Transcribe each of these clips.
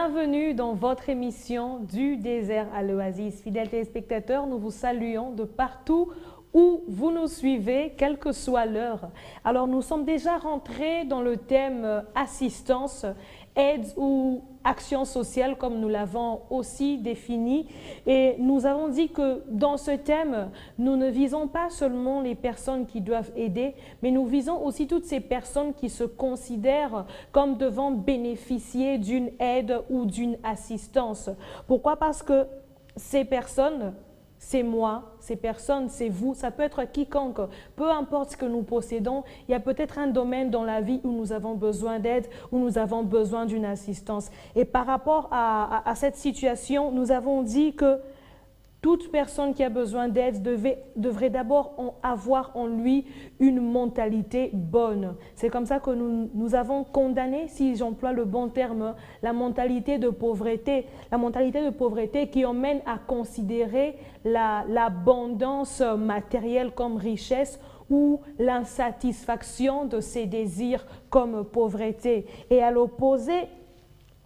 Bienvenue dans votre émission du désert à l'oasis. Fidèles téléspectateurs, nous vous saluons de partout où vous nous suivez, quelle que soit l'heure. Alors, nous sommes déjà rentrés dans le thème assistance, aide ou action sociale, comme nous l'avons aussi défini. Et nous avons dit que dans ce thème, nous ne visons pas seulement les personnes qui doivent aider, mais nous visons aussi toutes ces personnes qui se considèrent comme devant bénéficier d'une aide ou d'une assistance. Pourquoi? Parce que ces personnes, c'est moi, ces personnes, c'est vous, ça peut être quiconque. Peu importe ce que nous possédons, il y a peut-être un domaine dans la vie où nous avons besoin d'aide, où nous avons besoin d'une assistance. Et par rapport à cette situation, nous avons dit que toute personne qui a besoin d'aide devrait d'abord avoir en lui une mentalité bonne. C'est comme ça que nous avons condamné, si j'emploie le bon terme, la mentalité de pauvreté. La mentalité de pauvreté qui emmène à considérer l'abondance matérielle comme richesse ou l'insatisfaction de ses désirs comme pauvreté. Et à l'opposé,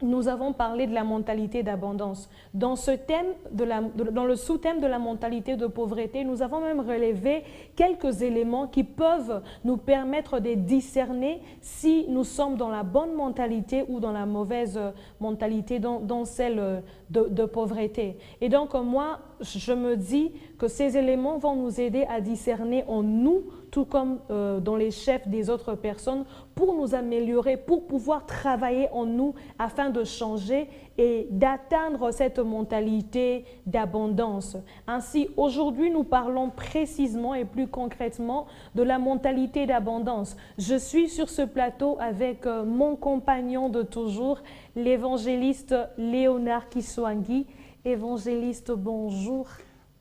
nous avons parlé de la mentalité d'abondance. Dans ce thème, dans le sous-thème de la mentalité de pauvreté, nous avons même relevé quelques éléments qui peuvent nous permettre de discerner si nous sommes dans la bonne mentalité ou dans la mauvaise mentalité, dans celle de pauvreté. Et donc, moi, je me dis que ces éléments vont nous aider à discerner en nous, tout comme dans les chefs des autres personnes, pour nous améliorer, pour pouvoir travailler en nous afin de changer et d'atteindre cette mentalité d'abondance. Ainsi, aujourd'hui, nous parlons précisément et plus concrètement de la mentalité d'abondance. Je suis sur ce plateau avec mon compagnon de toujours, l'évangéliste Léonard Kiswangi. Évangéliste, bonjour.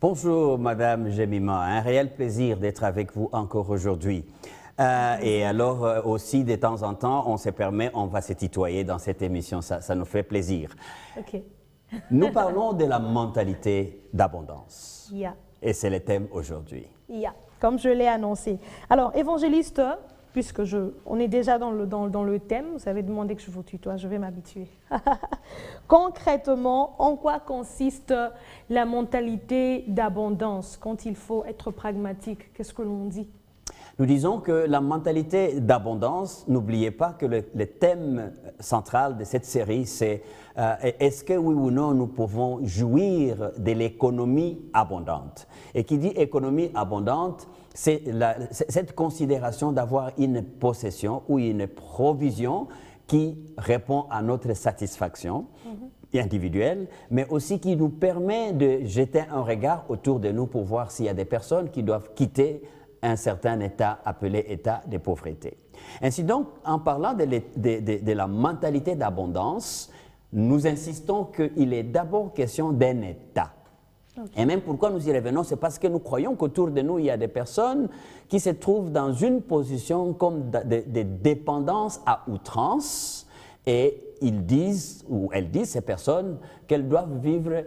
Bonjour, Madame Jemima. Un réel plaisir d'être avec vous encore aujourd'hui. Et alors aussi, de temps en temps, on se permet, on va se tutoyer dans cette émission, ça nous fait plaisir. Ok. Nous parlons de la mentalité d'abondance. Yeah. Et c'est le thème aujourd'hui. Yeah. Comme je l'ai annoncé. Alors, évangéliste, puisque on est déjà dans le thème, vous avez demandé que je vous tutoie, je vais m'habituer. Concrètement, en quoi consiste la mentalité d'abondance quand il faut être pragmatique? Qu'est-ce que l'on dit? Nous disons que la mentalité d'abondance, n'oubliez pas que le thème central de cette série, c'est est-ce que oui ou non nous pouvons jouir de l'économie abondante? Et qui dit économie abondante, c'est cette considération d'avoir une possession ou une provision qui répond à notre satisfaction individuelle, mais aussi qui nous permet de jeter un regard autour de nous pour voir s'il y a des personnes qui doivent quitter un certain état appelé état de pauvreté. Ainsi donc, en parlant de la mentalité d'abondance, nous insistons qu'il est d'abord question d'un état. Okay. Et même pourquoi nous y revenons, c'est parce que nous croyons qu'autour de nous, il y a des personnes qui se trouvent dans une position comme de dépendance à outrance, et ils disent, ou elles disent, ces personnes, qu'elles doivent vivre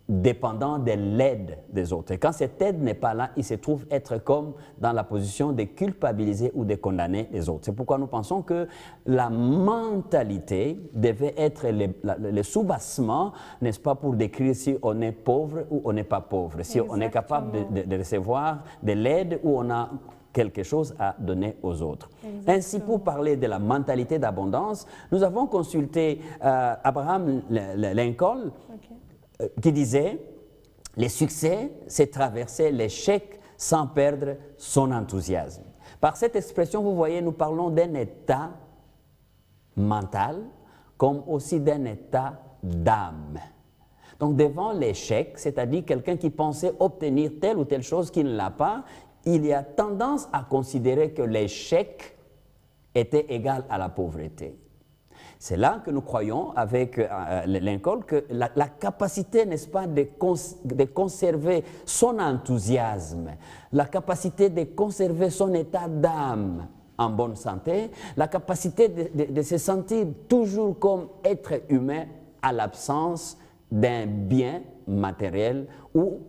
dépendant de l'aide des autres. Et quand cette aide n'est pas là, ils se trouvent être comme dans la position de culpabiliser ou de condamner les autres. C'est pourquoi nous pensons que la mentalité devait être le soubassement, n'est-ce pas, pour décrire si on est pauvre ou on n'est pas pauvre, si Exactement. On est capable de recevoir de l'aide ou on a quelque chose à donner aux autres. Exactement. Ainsi, pour parler de la mentalité d'abondance, nous avons consulté Abraham Lincoln, qui disait « Le succès, c'est traverser l'échec sans perdre son enthousiasme ». Par cette expression, vous voyez, nous parlons d'un état mental comme aussi d'un état d'âme. Donc, devant l'échec, c'est-à-dire quelqu'un qui pensait obtenir telle ou telle chose qui ne l'a pas, il y a tendance à considérer que l'échec était égal à la pauvreté. C'est là que nous croyons, avec Lincoln, que la capacité, n'est-ce pas, de conserver son enthousiasme, la capacité de conserver son état d'âme en bonne santé, la capacité de se sentir toujours comme être humain à l'absence d'un bien matériel ou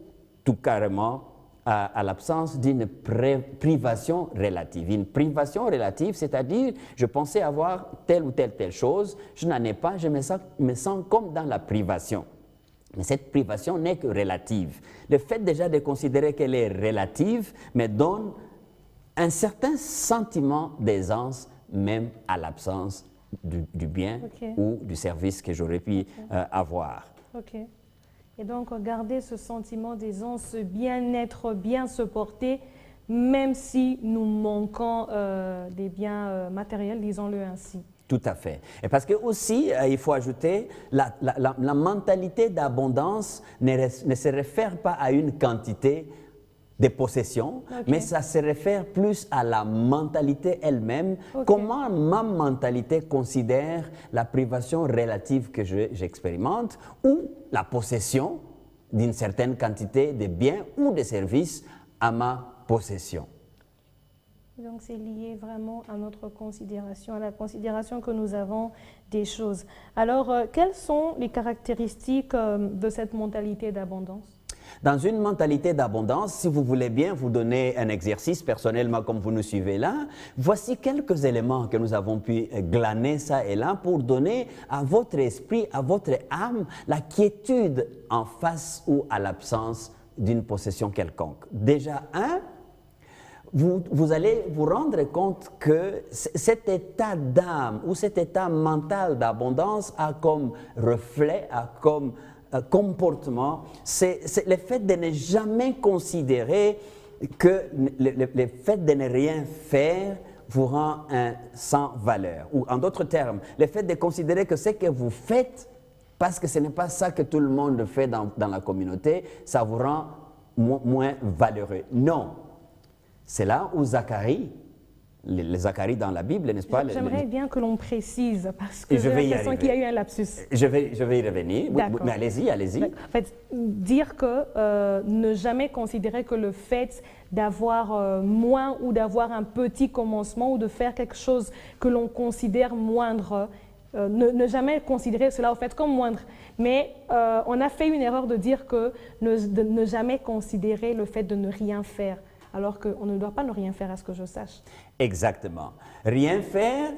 tout carrément à l'absence d'une privation relative. Une privation relative, c'est-à-dire, je pensais avoir telle ou telle chose, je n'en ai pas, je me sens comme dans la privation. Mais cette privation n'est que relative. Le fait déjà de considérer qu'elle est relative me donne un certain sentiment d'aisance, même à l'absence du bien ou du service que j'aurais pu avoir. Ok. Et donc, garder ce sentiment d'aisance, ce bien-être, bien se porter, même si nous manquons des biens matériels, disons-le ainsi. Tout à fait. Et parce que aussi, il faut ajouter, la mentalité d'abondance ne se réfère pas à une quantité de possessions, mais ça se réfère plus à la mentalité elle-même. Comment ma mentalité considère la privation relative que j'expérimente ou la possession d'une certaine quantité de biens ou de services à ma possession. Donc c'est lié vraiment à notre considération, à la considération que nous avons des choses. Alors, quelles sont les caractéristiques de cette mentalité d'abondance? Dans une mentalité d'abondance, si vous voulez bien vous donner un exercice personnellement comme vous nous suivez là, voici quelques éléments que nous avons pu glaner ça et là pour donner à votre esprit, à votre âme, la quiétude en face ou à l'absence d'une possession quelconque. Déjà, vous allez vous rendre compte que cet état d'âme ou cet état mental d'abondance a comme reflet, a comme comportement, c'est le fait de ne jamais considérer que le fait de ne rien faire vous rend sans valeur. Ou en d'autres termes, le fait de considérer que ce que vous faites, parce que ce n'est pas ça que tout le monde fait dans la communauté, ça vous rend moins valeureux. Non. C'est là où Zacharie, les Zacharie dans la Bible, n'est-ce pas? J'aimerais bien que l'on précise, parce que j'ai l'impression qu'il y a eu un lapsus. Je vais y revenir, mais allez-y, allez-y. En fait, dire que ne jamais considérer que le fait d'avoir moins ou d'avoir un petit commencement ou de faire quelque chose que l'on considère moindre, ne jamais considérer cela au fait comme moindre. Mais on a fait une erreur de dire que de ne jamais considérer le fait de ne rien faire, alors qu'on ne doit pas ne rien faire à ce que je sache. Exactement. Rien faire,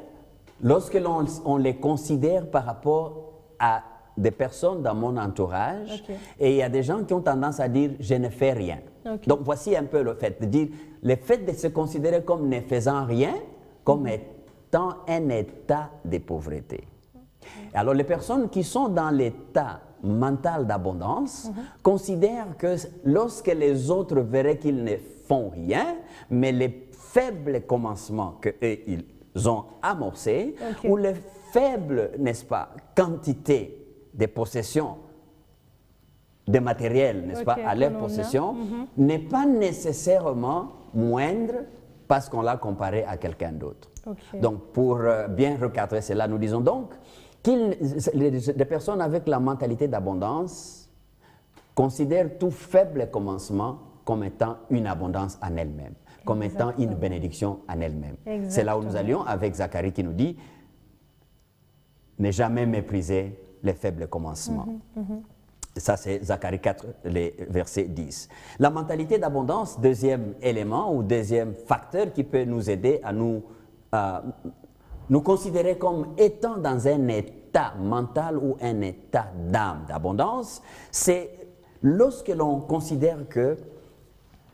lorsque on les considère par rapport à des personnes dans mon entourage, et il y a des gens qui ont tendance à dire « je ne fais rien ». Donc voici un peu le fait de dire, le fait de se considérer comme ne faisant rien, comme étant un état de pauvreté. Alors les personnes qui sont dans l'état mental d'abondance considèrent que lorsque les autres verraient qu'ils ne font rien, mais les faibles commencements qu'ils ont amorcés, ou les faibles, n'est-ce pas, quantités de possessions, de matériel, n'est-ce pas, à leur possession, n'est pas nécessairement moindre parce qu'on l'a comparé à quelqu'un d'autre. Donc, pour bien recadrer cela, nous disons donc les personnes avec la mentalité d'abondance considèrent tout faible commencement comme étant une abondance en elle-même, comme étant une bénédiction en elle-même. C'est là où nous allions avec Zacharie qui nous dit « Ne jamais mépriser les faibles commencements ». Ça, c'est Zacharie 4, les versets 10. La mentalité d'abondance, deuxième élément ou deuxième facteur qui peut nous aider à nous considérer comme étant dans un état mental ou un état d'âme d'abondance, c'est lorsque l'on considère que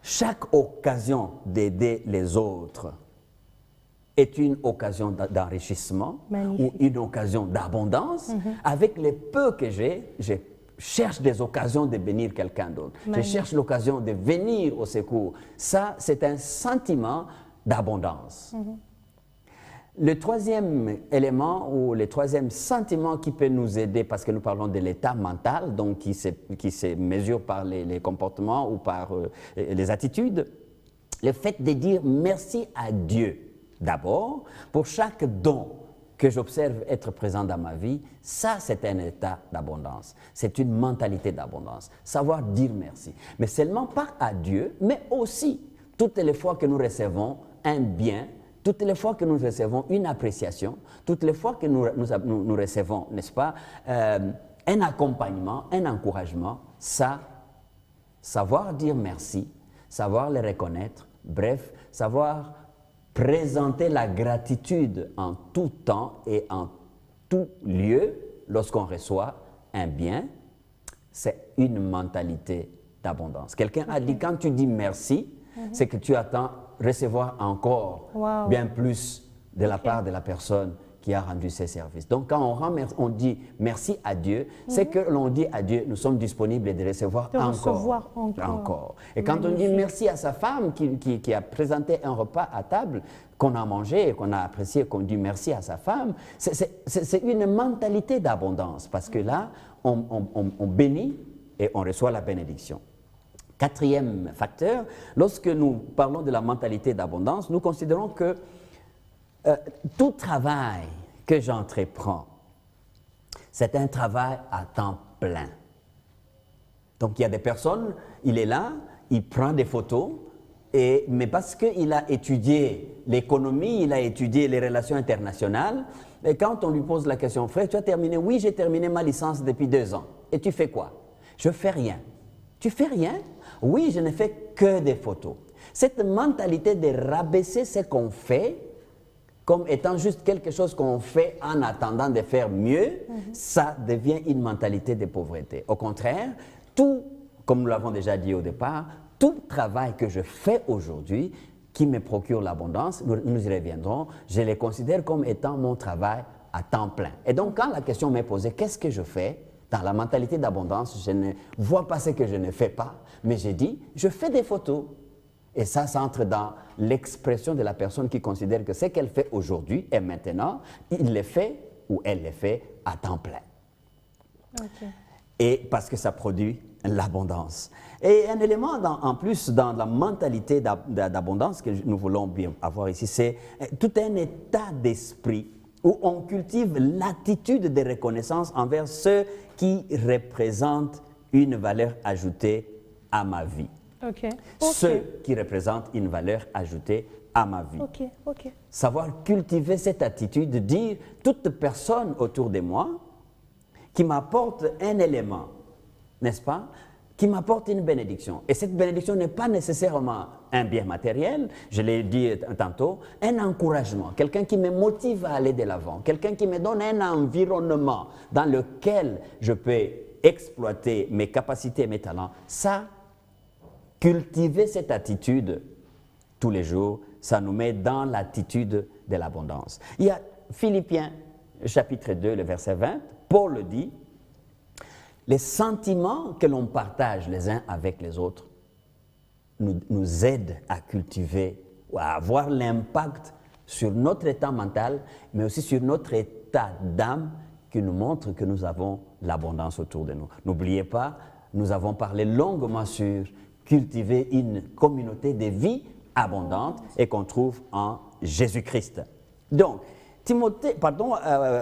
chaque occasion d'aider les autres est une occasion d'enrichissement ou une occasion d'abondance. Avec les peu que j'ai, je cherche des occasions de bénir quelqu'un d'autre. Je cherche l'occasion de venir au secours. Ça, c'est un sentiment d'abondance. Le troisième élément ou le troisième sentiment qui peut nous aider, parce que nous parlons de l'état mental, donc qui se mesure par les comportements ou par les attitudes, le fait de dire merci à Dieu d'abord pour chaque don que j'observe être présent dans ma vie, ça c'est un état d'abondance, c'est une mentalité d'abondance, savoir dire merci. Mais seulement pas à Dieu, mais aussi toutes les fois que nous recevons un bien, toutes les fois que nous recevons une appréciation, toutes les fois que nous recevons, n'est-ce pas, un accompagnement, un encouragement, ça, savoir dire merci, savoir les reconnaître, bref, savoir présenter la gratitude en tout temps et en tout lieu lorsqu'on reçoit un bien, c'est une mentalité d'abondance. Quelqu'un a dit, quand tu dis merci, c'est que tu attends recevoir encore bien plus de la part de la personne qui a rendu ses services. Donc, quand on dit merci à Dieu, c'est que l'on dit à Dieu, nous sommes disponibles de recevoir encore. Et quand on dit merci à sa femme qui a présenté un repas à table, qu'on a mangé, qu'on a apprécié, qu'on dit merci à sa femme, c'est une mentalité d'abondance, parce que là, on bénit et on reçoit la bénédiction. Quatrième facteur, lorsque nous parlons de la mentalité d'abondance, nous considérons que tout travail que j'entreprends, c'est un travail à temps plein. Donc il y a des personnes, il est là, il prend des photos, mais parce qu'il a étudié l'économie, il a étudié les relations internationales, et quand on lui pose la question, frère, tu as terminé? Oui, j'ai terminé ma licence depuis 2 ans. Et tu fais quoi? Je fais rien. Tu fais rien? Oui, je ne fais que des photos. Cette mentalité de rabaisser ce qu'on fait comme étant juste quelque chose qu'on fait en attendant de faire mieux, ça devient une mentalité de pauvreté. Au contraire, tout, comme nous l'avons déjà dit au départ, tout travail que je fais aujourd'hui qui me procure l'abondance, nous y reviendrons, je les considère comme étant mon travail à temps plein. Et donc, quand la question m'est posée, qu'est-ce que je fais? Dans la mentalité d'abondance, je ne vois pas ce que je ne fais pas, mais j'ai dit, je fais des photos. Et ça entre dans l'expression de la personne qui considère que ce qu'elle fait aujourd'hui et maintenant, il le fait ou elle le fait à temps plein. Okay. Et parce que ça produit l'abondance. Et un élément en plus dans la mentalité d'abondance que nous voulons bien avoir ici, c'est tout un état d'esprit où on cultive l'attitude de reconnaissance envers ceux qui représentent une valeur ajoutée à ma vie. Okay. Ceux qui représentent une valeur ajoutée à ma vie. Savoir cultiver cette attitude de dire toute personne autour de moi qui m'apporte un élément, n'est-ce pas, qui m'apporte une bénédiction. Et cette bénédiction n'est pas nécessairement un bien matériel, je l'ai dit tantôt, un encouragement, quelqu'un qui me motive à aller de l'avant, quelqu'un qui me donne un environnement dans lequel je peux exploiter mes capacités, mes talents. Ça, cultiver cette attitude tous les jours, ça nous met dans l'attitude de l'abondance. Il y a Philippiens chapitre 2, le verset 20, Paul le dit, les sentiments que l'on partage les uns avec les autres nous aident à cultiver, à avoir l'impact sur notre état mental, mais aussi sur notre état d'âme qui nous montre que nous avons l'abondance autour de nous. N'oubliez pas, nous avons parlé longuement sur cultiver une communauté de vie abondante et qu'on trouve en Jésus-Christ. Donc,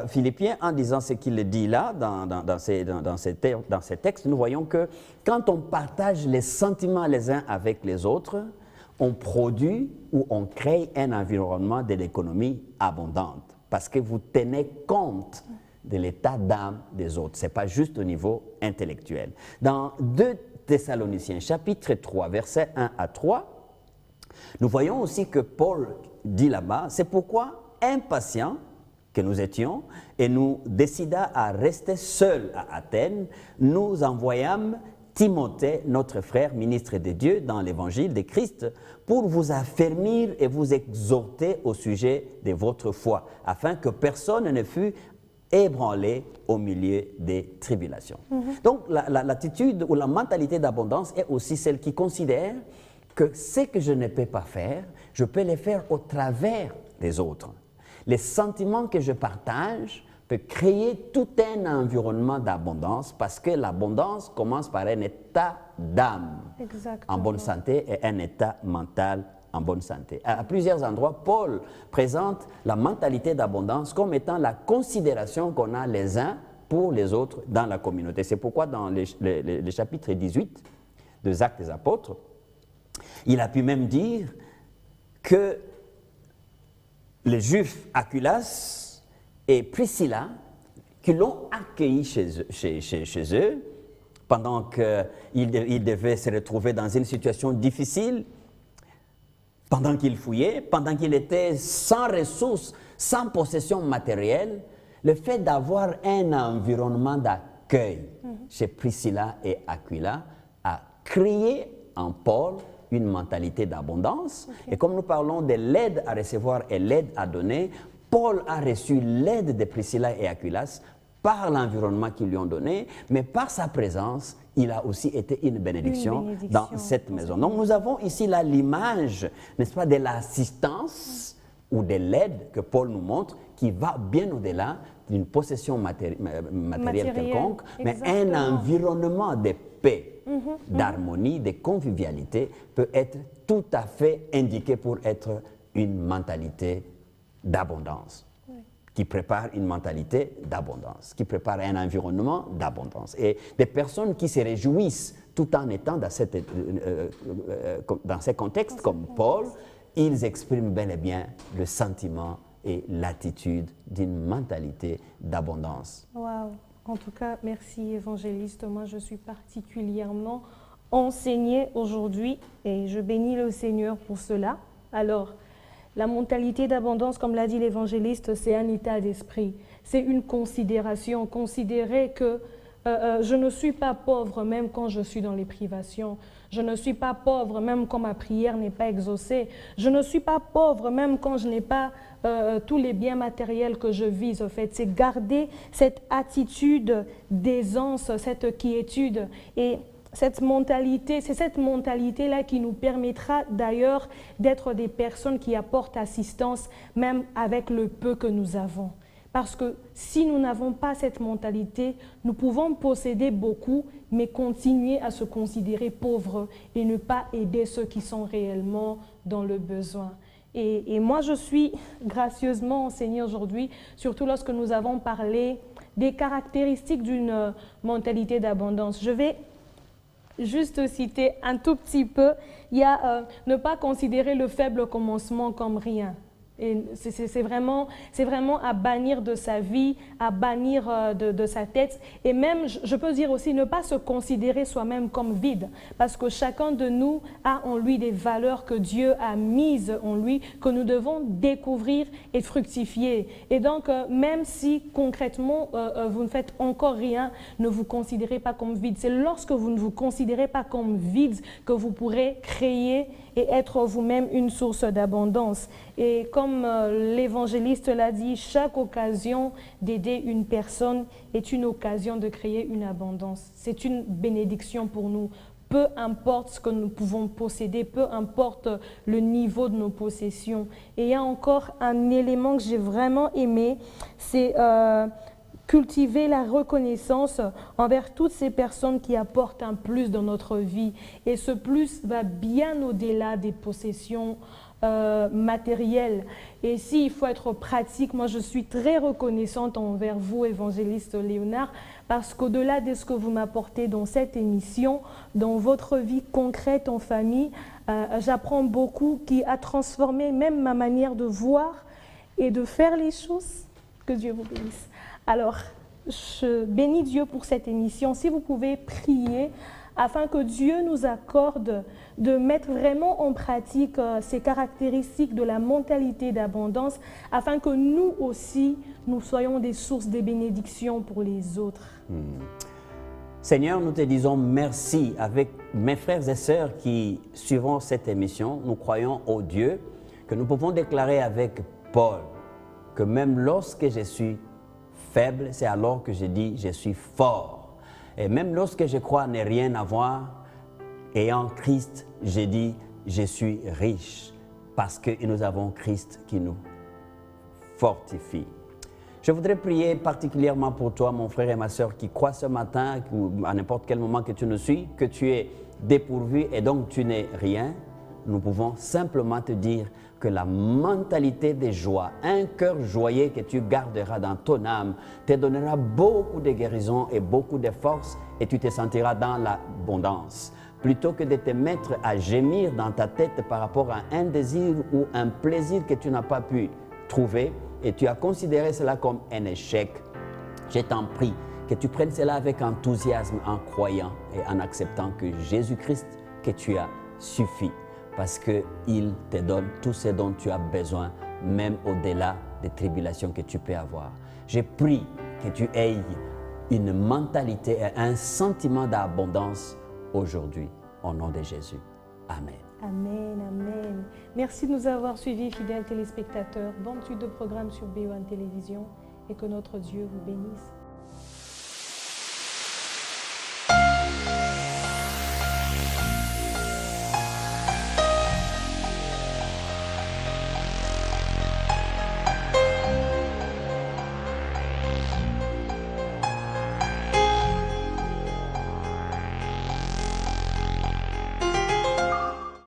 Philippiens, en disant ce qu'il dit là, dans ces textes, nous voyons que quand on partage les sentiments les uns avec les autres, on produit ou on crée un environnement de l'économie abondante parce que vous tenez compte de l'état d'âme des autres. Ce n'est pas juste au niveau intellectuel. Dans 2 Thessaloniciens, chapitre 3, versets 1 à 3, nous voyons aussi que Paul dit là-bas, c'est pourquoi, impatients que nous étions, et nous décida à rester seuls à Athènes, nous envoyâmes Timothée, notre frère, ministre de Dieu dans l'évangile de Christ, pour vous affermir et vous exhorter au sujet de votre foi, afin que personne ne fût ébranlé au milieu des tribulations. Donc, l'attitude ou la mentalité d'abondance est aussi celle qui considère que ce que je ne peux pas faire, je peux le faire au travers des autres. Les sentiments que je partage peuvent créer tout un environnement d'abondance parce que l'abondance commence par un état d'âme en bonne santé et un état mental en bonne santé. À plusieurs endroits, Paul présente la mentalité d'abondance comme étant la considération qu'on a les uns pour les autres dans la communauté. C'est pourquoi dans le chapitre 18 des Actes des Apôtres, il a pu même dire que les Juifs Aquilas et Priscilla, qui l'ont accueilli chez eux, pendant qu'il devait se retrouver dans une situation difficile, pendant qu'il fouillait, pendant qu'il était sans ressources, sans possession matérielle, le fait d'avoir un environnement d'accueil chez Priscilla et Aquila a créé en Paul une mentalité d'abondance. Et comme nous parlons de l'aide à recevoir et l'aide à donner, Paul a reçu l'aide de Priscilla et Aquilas par l'environnement qu'ils lui ont donné, mais par sa présence, il a aussi été une bénédiction dans cette maison. Donc nous avons ici là l'image, n'est-ce pas, de l'assistance ou de l'aide que Paul nous montre, qui va bien au-delà d'une possession matérielle quelconque, mais un environnement de paix, d'harmonie, de convivialité peut être tout à fait indiqué pour être une mentalité d'abondance, qui prépare une mentalité d'abondance, qui prépare un environnement d'abondance. Et des personnes qui se réjouissent tout en étant dans ces contextes comme Paul, ils expriment bel et bien le sentiment et l'attitude d'une mentalité d'abondance. Wow. En tout cas, merci évangéliste. Moi, je suis particulièrement enseignée aujourd'hui et je bénis le Seigneur pour cela. Alors, la mentalité d'abondance, comme l'a dit l'évangéliste, c'est un état d'esprit. C'est une considération. Considérer que je ne suis pas pauvre même quand je suis dans les privations. Je ne suis pas pauvre même quand ma prière n'est pas exaucée. Je ne suis pas pauvre même quand je n'ai pas tous les biens matériels que je vise. En fait, c'est garder cette attitude d'aisance, cette quiétude et cette mentalité. C'est cette mentalité-là qui nous permettra d'ailleurs d'être des personnes qui apportent assistance même avec le peu que nous avons. Parce que si nous n'avons pas cette mentalité, nous pouvons posséder beaucoup, mais continuer à se considérer pauvres et ne pas aider ceux qui sont réellement dans le besoin. Et moi, je suis gracieusement enseignée aujourd'hui, surtout lorsque nous avons parlé des caractéristiques d'une mentalité d'abondance. Je vais juste citer un tout petit peu. Il y a ne pas considérer le faible commencement comme rien. C'est vraiment à bannir de sa vie, à bannir de sa tête. Et même, je peux dire aussi, ne pas se considérer soi-même comme vide. Parce que chacun de nous a en lui des valeurs que Dieu a mises en lui, que nous devons découvrir et fructifier. Et donc, même si concrètement, vous ne faites encore rien, ne vous considérez pas comme vide. C'est lorsque vous ne vous considérez pas comme vide que vous pourrez créer et être vous-même une source d'abondance. Et comme l'évangéliste l'a dit, chaque occasion d'aider une personne est une occasion de créer une abondance. C'est une bénédiction pour nous. Peu importe ce que nous pouvons posséder, peu importe le niveau de nos possessions. Et il y a encore un élément que j'ai vraiment aimé, c'est cultiver la reconnaissance envers toutes ces personnes qui apportent un plus dans notre vie. Et ce plus va bien au-delà des possessions matérielles. Et s'il faut être pratique, moi je suis très reconnaissante envers vous, évangéliste Léonard, parce qu'au-delà de ce que vous m'apportez dans cette émission, dans votre vie concrète en famille, j'apprends beaucoup qui a transformé même ma manière de voir et de faire les choses. Que Dieu vous bénisse. Alors, je bénis Dieu pour cette émission. Si vous pouvez prier afin que Dieu nous accorde de mettre vraiment en pratique ces caractéristiques de la mentalité d'abondance, afin que nous aussi, nous soyons des sources de bénédiction pour les autres. Seigneur, nous te disons merci avec mes frères et sœurs qui suivons cette émission. Nous croyons au Dieu que nous pouvons déclarer avec Paul que même lorsque je suis faible, c'est alors que je dis je suis fort. Et même lorsque je crois ne rien avoir, et en Christ, je dis je suis riche parce que nous avons Christ qui nous fortifie. Je voudrais prier particulièrement pour toi, mon frère et ma soeur, qui croient ce matin, ou à n'importe quel moment que tu nous suis, que tu es dépourvu et donc tu n'es rien. Nous pouvons simplement te dire que la mentalité de joie, un cœur joyeux que tu garderas dans ton âme, te donnera beaucoup de guérison et beaucoup de force et tu te sentiras dans l'abondance. Plutôt que de te mettre à gémir dans ta tête par rapport à un désir ou un plaisir que tu n'as pas pu trouver et tu as considéré cela comme un échec, je t'en prie que tu prennes cela avec enthousiasme en croyant et en acceptant que Jésus-Christ que tu as suffit parce qu'il te donne tout ce dont tu as besoin, même au-delà des tribulations que tu peux avoir. Je prie que tu aies une mentalité et un sentiment d'abondance aujourd'hui, au nom de Jésus. Amen. Amen, amen. Merci de nous avoir suivis, fidèles téléspectateurs. Bonne suite de programme sur BON Télévision et que notre Dieu vous bénisse.